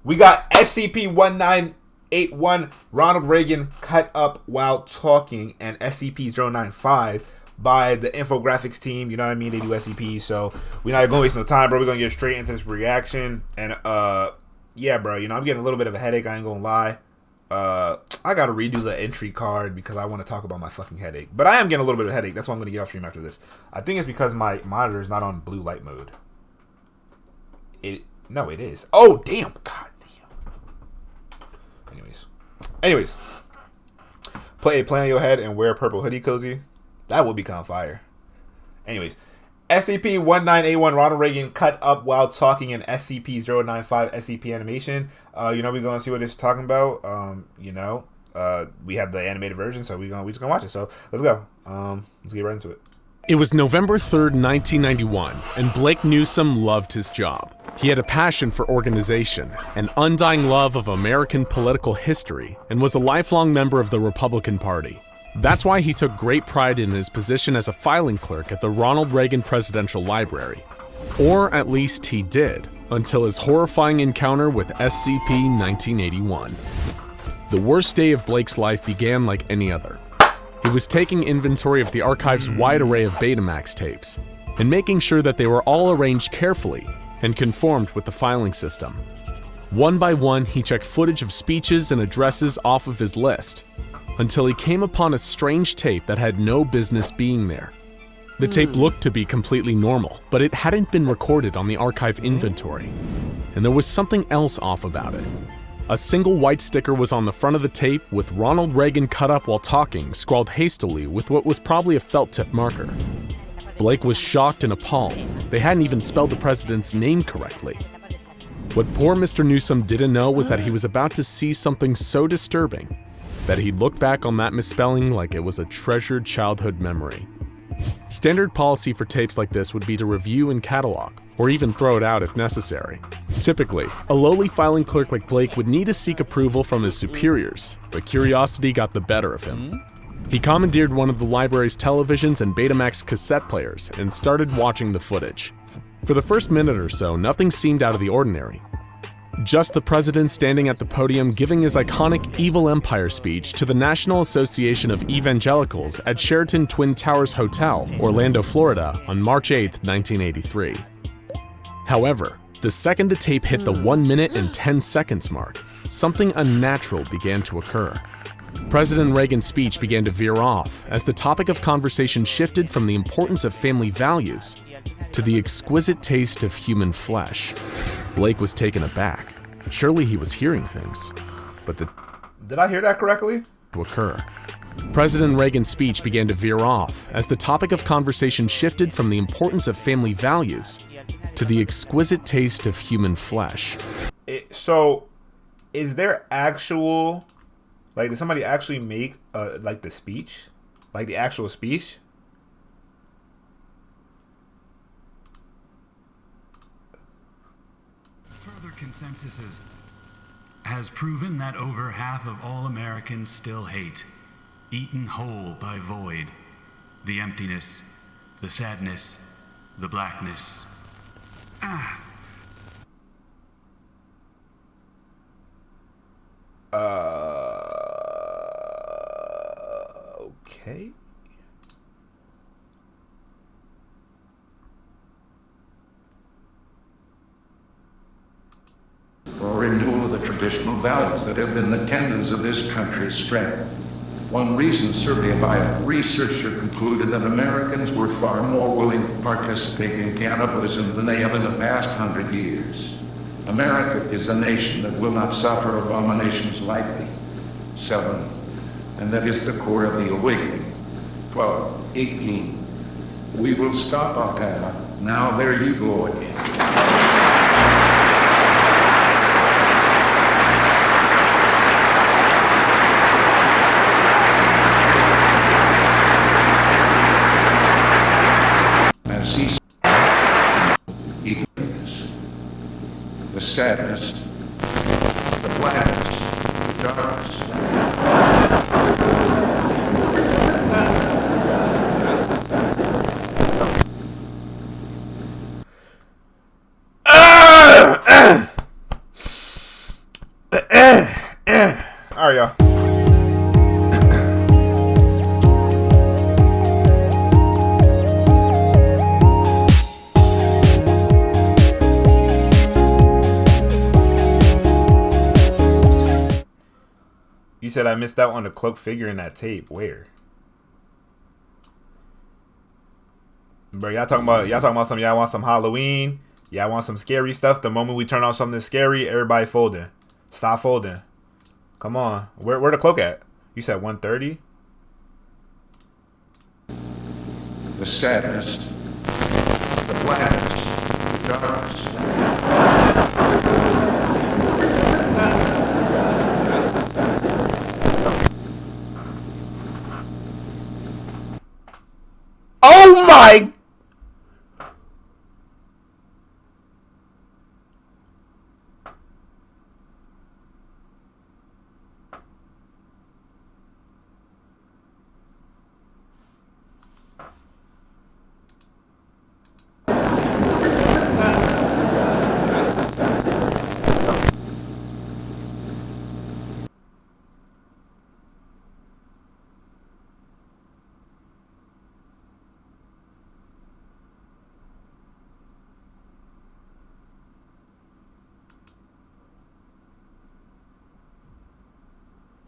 We got SCP-1981, Ronald Reagan cut up while talking, and SCP-095 by the infographics team. You know what I mean? They do SCP, so we're not gonna waste no time, bro. We're gonna get straight into this reaction. And yeah, bro, you know, I'm getting a little bit of a headache, I ain't gonna lie. I gotta redo the entry card because I want to talk about my fucking headache. But I am getting a little bit of a headache. That's why I'm gonna get off stream after this. I think it's because my monitor is not on blue light mode. No, it is. Oh, damn. God damn. Anyways. Play on your head and wear a purple hoodie cozy. That would be kind of fire. Anyways. SCP-1981, Ronald Reagan cut up while talking in SCP-095 SCP animation. You know, we're going to see what it's talking about. You know, we have the animated version, so we're just going to watch it. So let's go. Let's get right into it. It was November 3rd, 1991, and Blake Newsome loved his job. He had a passion for organization, an undying love of American political history, and was a lifelong member of the Republican Party. That's why he took great pride in his position as a filing clerk at the Ronald Reagan Presidential Library. Or at least he did, until his horrifying encounter with SCP-1981. The worst day of Blake's life began like any other. He was taking inventory of the archive's wide array of Betamax tapes, and making sure that they were all arranged carefully and conformed with the filing system. One by one, he checked footage of speeches and addresses off of his list, until he came upon a strange tape that had no business being there. The tape looked to be completely normal, but it hadn't been recorded on the archive inventory, and there was something else off about it. A single white sticker was on the front of the tape with Ronald Reagan cut up while talking, scrawled hastily with what was probably a felt tip marker. Blake was shocked and appalled. They hadn't even spelled the president's name correctly. What poor Mr. Newsome didn't know was that he was about to see something so disturbing that he'd look back on that misspelling like it was a treasured childhood memory. Standard policy for tapes like this would be to review and catalog, or even throw it out if necessary. Typically, a lowly filing clerk like Blake would need to seek approval from his superiors, but curiosity got the better of him. He commandeered one of the library's televisions and Betamax cassette players and started watching the footage. For the first minute or so, nothing seemed out of the ordinary. Just the president standing at the podium giving his iconic Evil Empire speech to the National Association of Evangelicals at Sheraton Twin Towers Hotel, Orlando, Florida, on March 8, 1983. However, the second the tape hit the 1 minute and 10 seconds mark, something unnatural began to occur. President Reagan's speech began to veer off as the topic of conversation shifted from the importance of family values to the exquisite taste of human flesh. Blake was taken aback. Surely he was hearing things, but Did I hear that correctly? To occur. President Reagan's speech began to veer off as the topic of conversation shifted from the importance of family values to the exquisite taste of human flesh. So, is there actual, like, did somebody actually make, like, the speech? Like, the actual speech? Further consensus has proven that over half of all Americans still hate, eaten whole by void, the emptiness, the sadness, the blackness. Okay. Or renewal of the traditional values that have been the tendons of this country's strength. One recent survey by a researcher concluded that Americans were far more willing to participate in cannibalism than they have in the past 100 years. America is a nation that will not suffer abominations lightly. 7. And that is the core of the awakening. 12. 18. We will stop Al-Qaeda. Now there you go again. The sadness, the blackness, the darkness. said I missed out on the cloaked figure in that tape. Where? Bro, y'all talking about some, y'all want some Halloween? Y'all want some scary stuff? The moment we turn on something scary, everybody folding. Stop folding. Come on. Where the cloak at? You said 130? The sadness, the blackness, the darkness. Oh my!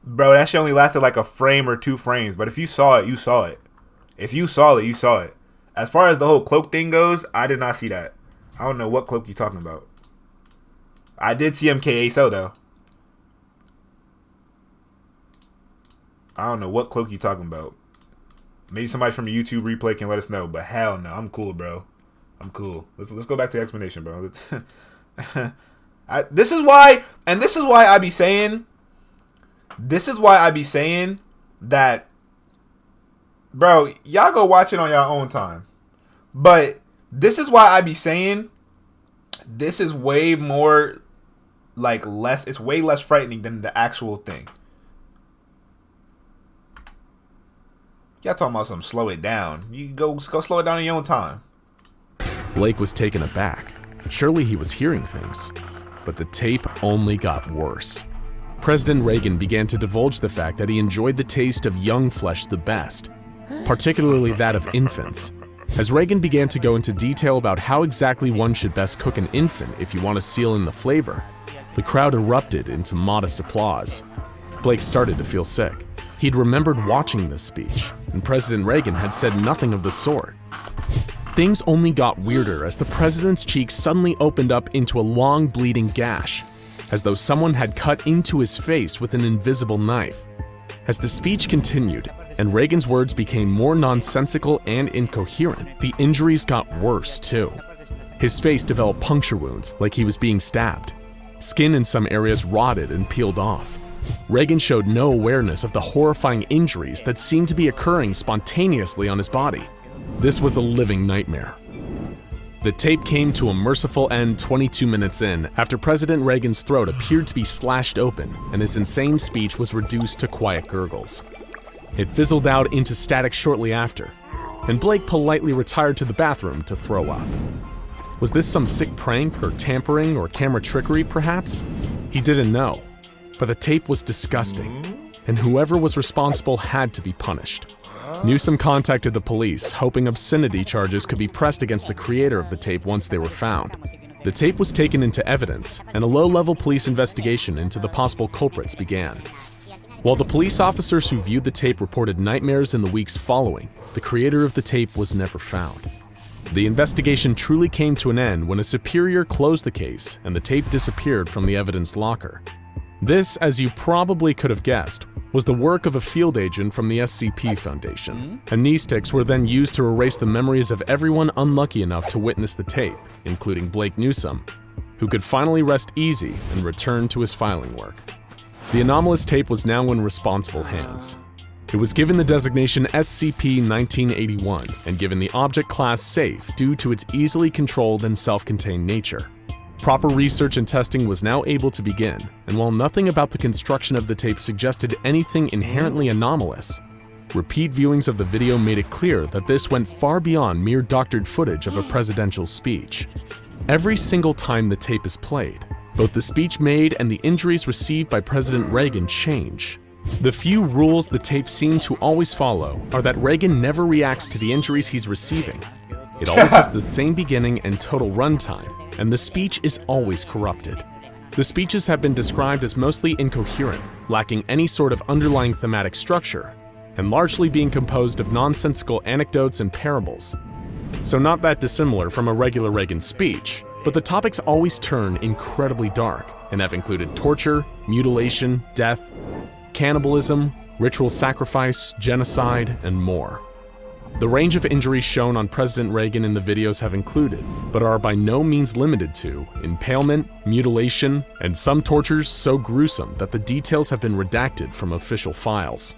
Bro, that shit only lasted like a frame or 2 frames. But if you saw it, you saw it. If you saw it, you saw it. As far as the whole cloak thing goes, I did not see that. I don't know what cloak you're talking about. I did see MKASO though. I don't know what cloak you're talking about. Maybe somebody from the YouTube replay can let us know. But hell no, I'm cool, bro. I'm cool. Let's go back to the explanation, bro. This is why I be saying. This is why I be saying that, bro, y'all go watch it on your own time. But this is why I be saying this is way more, like, less, it's way less frightening than the actual thing. Y'all talking about some slow it down. You go slow it down in your own time. Blake was taken aback. Surely he was hearing things. But the tape only got worse. President Reagan began to divulge the fact that he enjoyed the taste of young flesh the best, particularly that of infants. As Reagan began to go into detail about how exactly one should best cook an infant if you want to seal in the flavor, the crowd erupted into modest applause. Blake started to feel sick. He'd remembered watching this speech, and President Reagan had said nothing of the sort. Things only got weirder as the president's cheek suddenly opened up into a long bleeding gash, as though someone had cut into his face with an invisible knife. As the speech continued, and Reagan's words became more nonsensical and incoherent, the injuries got worse too. His face developed puncture wounds like he was being stabbed. Skin in some areas rotted and peeled off. Reagan showed no awareness of the horrifying injuries that seemed to be occurring spontaneously on his body. This was a living nightmare. The tape came to a merciful end 22 minutes in, after President Reagan's throat appeared to be slashed open and his insane speech was reduced to quiet gurgles. It fizzled out into static shortly after, and Blake politely retired to the bathroom to throw up. Was this some sick prank or tampering or camera trickery, perhaps? He didn't know, but the tape was disgusting, and whoever was responsible had to be punished. Newsom contacted the police, hoping obscenity charges could be pressed against the creator of the tape once they were found. The tape was taken into evidence, and a low-level police investigation into the possible culprits began. While the police officers who viewed the tape reported nightmares in the weeks following, the creator of the tape was never found. The investigation truly came to an end when a superior closed the case and the tape disappeared from the evidence locker. This, as you probably could have guessed, was the work of a field agent from the SCP Foundation, and knee sticks were then used to erase the memories of everyone unlucky enough to witness the tape, including Blake Newsom, who could finally rest easy and return to his filing work. The Anomalous tape was now in responsible hands. It was given the designation SCP-1981 and given the object class Safe due to its easily controlled and self-contained nature. Proper research and testing was now able to begin, and while nothing about the construction of the tape suggested anything inherently anomalous, repeat viewings of the video made it clear that this went far beyond mere doctored footage of a presidential speech. Every single time the tape is played, both the speech made and the injuries received by President Reagan change. The few rules the tape seemed to always follow are that Reagan never reacts to the injuries he's receiving. It always has the same beginning and total runtime, and the speech is always corrupted. The speeches have been described as mostly incoherent, lacking any sort of underlying thematic structure, and largely being composed of nonsensical anecdotes and parables. So not that dissimilar from a regular Reagan speech, but the topics always turn incredibly dark and have included torture, mutilation, death, cannibalism, ritual sacrifice, genocide, and more. The range of injuries shown on President Reagan in the videos have included, but are by no means limited to, impalement, mutilation, and some tortures so gruesome that the details have been redacted from official files.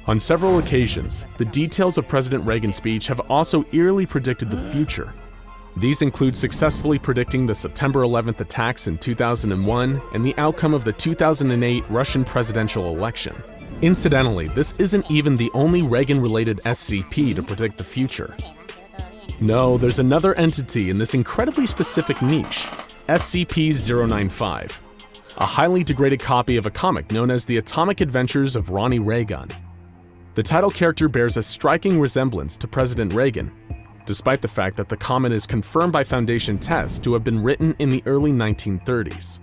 On several occasions, the details of President Reagan's speech have also eerily predicted the future. These include successfully predicting the September 11th attacks in 2001 and the outcome of the 2008 Russian presidential election. Incidentally, this isn't even the only Reagan-related SCP to predict the future. No, there's another entity in this incredibly specific niche, SCP-095, a highly degraded copy of a comic known as The Atomic Adventures of Ronald Reagan. The title character bears a striking resemblance to President Reagan, despite the fact that the comic is confirmed by Foundation tests to have been written in the early 1930s.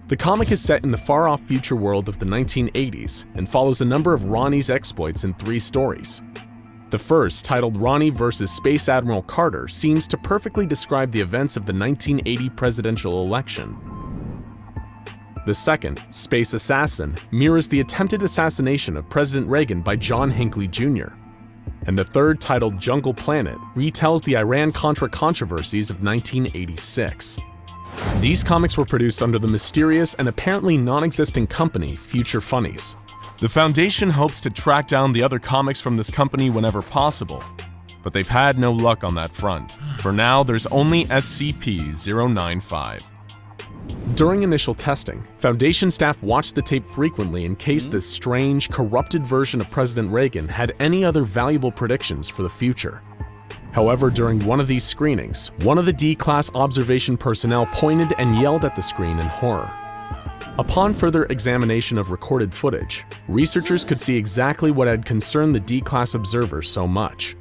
The comic is set in the far-off future world of the 1980s and follows a number of Ronnie's exploits in 3 stories. The first, titled Ronnie vs. Space Admiral Carter, seems to perfectly describe the events of the 1980 presidential election. The second, Space Assassin, mirrors the attempted assassination of President Reagan by John Hinckley Jr. And the third, titled Jungle Planet, retells the Iran-Contra controversies of 1986. These comics were produced under the mysterious and apparently non-existent company Future Funnies. The Foundation hopes to track down the other comics from this company whenever possible, but they've had no luck on that front. For now, there's only SCP-095. During initial testing, Foundation staff watched the tape frequently in case this strange, corrupted version of President Reagan had any other valuable predictions for the future. However, during one of these screenings, one of the D-Class observation personnel pointed and yelled at the screen in horror. Upon further examination of recorded footage, researchers could see exactly what had concerned the D-Class observers so much.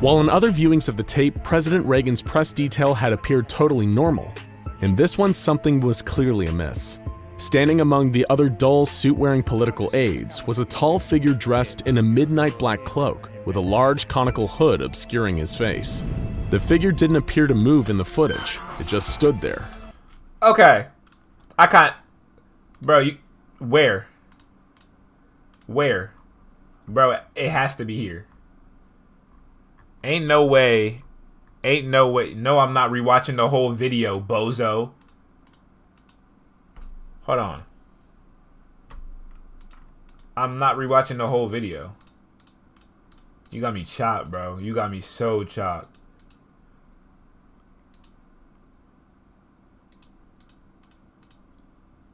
While in other viewings of the tape, President Reagan's press detail had appeared totally normal, in this one something was clearly amiss. Standing among the other dull, suit-wearing political aides was a tall figure dressed in a midnight black cloak with a large conical hood obscuring his face. The figure didn't appear to move in the footage, it just stood there. Okay. I can't... Bro, Where? Bro, it has to be here. Ain't no way. No, I'm not rewatching the whole video, bozo. Hold on. I'm not rewatching the whole video. You got me chopped, bro. You got me so chopped.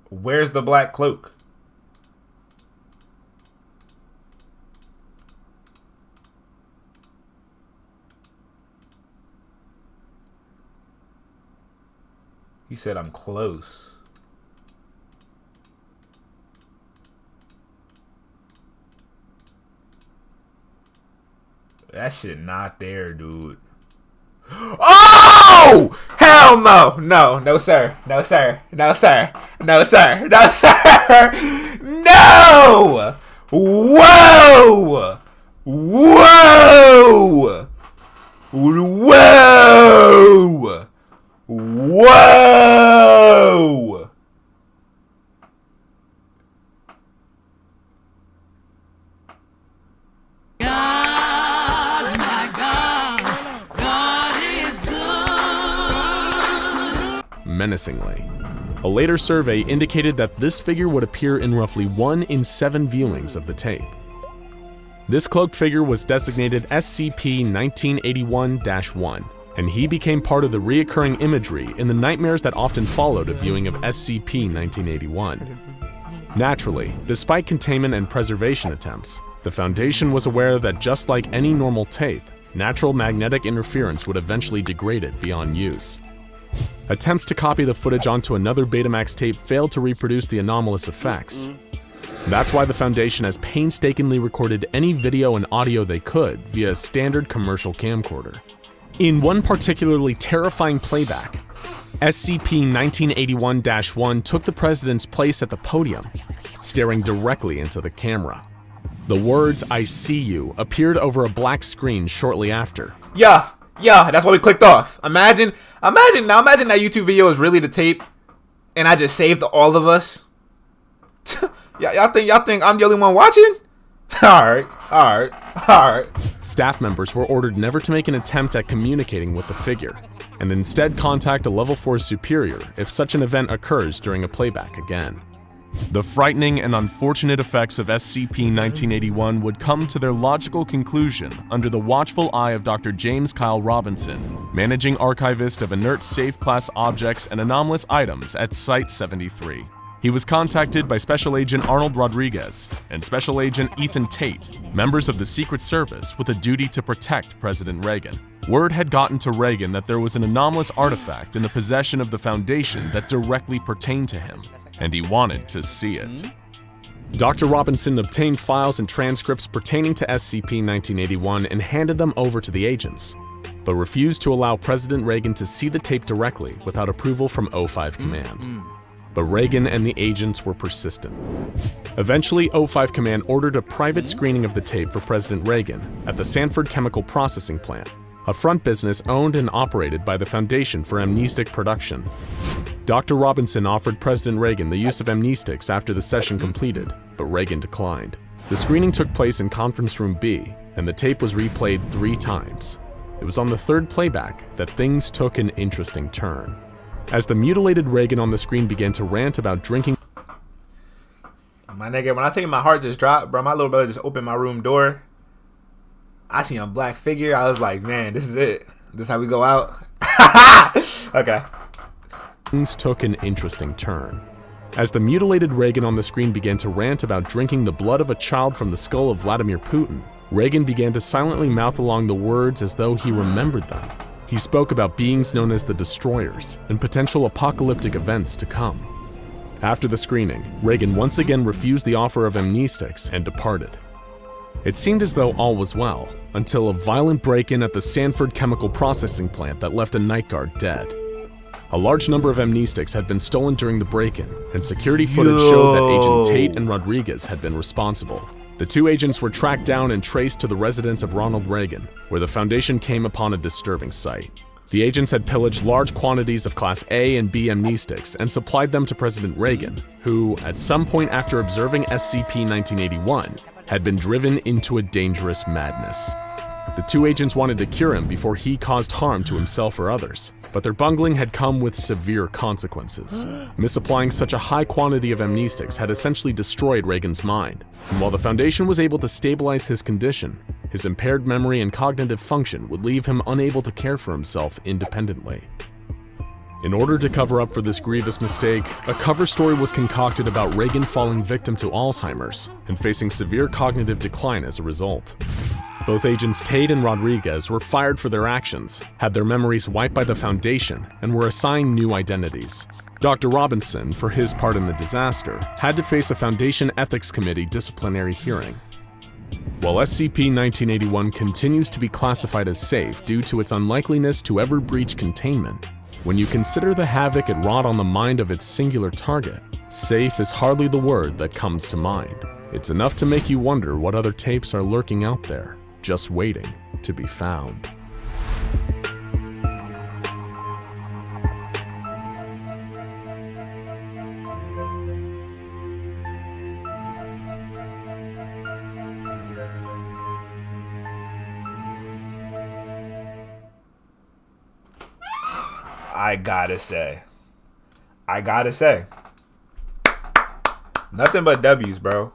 Where's the black cloak? He said I'm close. That shit not there, dude. Oh! Hell no! No, sir. No, sir. No, sir. No, sir. No, sir. No! Whoa! Whoa! Whoa! Whoa! God, my God, God is good. Menacingly. A later survey indicated that this figure would appear in roughly 1 in 7 viewings of the tape. This cloaked figure was designated SCP-1981-1, and he became part of the reoccurring imagery in the nightmares that often followed a viewing of SCP-1981. Naturally, despite containment and preservation attempts, the Foundation was aware that just like any normal tape, natural magnetic interference would eventually degrade it beyond use. Attempts to copy the footage onto another Betamax tape failed to reproduce the anomalous effects. That's why the Foundation has painstakingly recorded any video and audio they could via a standard commercial camcorder. In one particularly terrifying playback, SCP-1981-1 took the president's place at the podium, staring directly into the camera. The words, "I see you," appeared over a black screen shortly after. Yeah, that's why we clicked off. Imagine that YouTube video is really the tape, and I just saved all of us. Y'all think I'm the only one watching? All right. Staff members were ordered never to make an attempt at communicating with the figure, and instead contact a level 4 superior if such an event occurs during a playback again. The frightening and unfortunate effects of SCP-1981 would come to their logical conclusion under the watchful eye of Dr. James Kyle Robinson, Managing Archivist of Inert Safe Class Objects and Anomalous Items at Site-73. He was contacted by Special Agent Arnold Rodriguez and Special Agent Ethan Tate, members of the Secret Service with a duty to protect President Reagan. Word had gotten to Reagan that there was an anomalous artifact in the possession of the Foundation that directly pertained to him, and he wanted to see it. Dr. Robinson obtained files and transcripts pertaining to SCP-1981 and handed them over to the agents, but refused to allow President Reagan to see the tape directly without approval from O5 Command. But Reagan and the agents were persistent. Eventually, O5 Command ordered a private screening of the tape for President Reagan at the Sanford Chemical Processing Plant, a front business owned and operated by the Foundation for Amnestic Production. Dr. Robinson offered President Reagan the use of amnestics after the session completed, but Reagan declined. The screening took place in Conference Room B, and the tape was replayed 3 times. It was on the 3rd playback that things took an interesting turn. As the mutilated Reagan on the screen began to rant about drinking. My nigga, when I tell you my heart just dropped, bro, my little brother just opened my room door. I seen a black figure. I was like, man, this is it. This is how we go out. Okay. Things took an interesting turn. As the mutilated Reagan on the screen began to rant about drinking the blood of a child from the skull of Vladimir Putin, Reagan began to silently mouth along the words as though he remembered them. He spoke about beings known as the Destroyers and potential apocalyptic events to come. After the screening, Reagan once again refused the offer of amnestics and departed. It seemed as though all was well, until a violent break-in at the Sanford Chemical Processing Plant that left a night guard dead. A large number of amnestics had been stolen during the break-in, and security footage showed that Agent Tate and Rodriguez had been responsible. The 2 agents were tracked down and traced to the residence of Ronald Reagan, where the Foundation came upon a disturbing sight. The agents had pillaged large quantities of Class A and B amnestics and supplied them to President Reagan, who, at some point after observing SCP-1981, had been driven into a dangerous madness. The 2 agents wanted to cure him before he caused harm to himself or others, but their bungling had come with severe consequences. Misapplying such a high quantity of amnestics had essentially destroyed Reagan's mind, and while the Foundation was able to stabilize his condition, his impaired memory and cognitive function would leave him unable to care for himself independently. In order to cover up for this grievous mistake, a cover story was concocted about Reagan falling victim to Alzheimer's and facing severe cognitive decline as a result. Both agents Tate and Rodriguez were fired for their actions, had their memories wiped by the Foundation, and were assigned new identities. Dr. Robinson, for his part in the disaster, had to face a Foundation Ethics Committee disciplinary hearing. While SCP-1981 continues to be classified as safe due to its unlikeliness to ever breach containment, when you consider the havoc it wrought on the mind of its singular target, safe is hardly the word that comes to mind. It's enough to make you wonder what other tapes are lurking out there, just waiting to be found. I gotta say, nothing but W's, bro.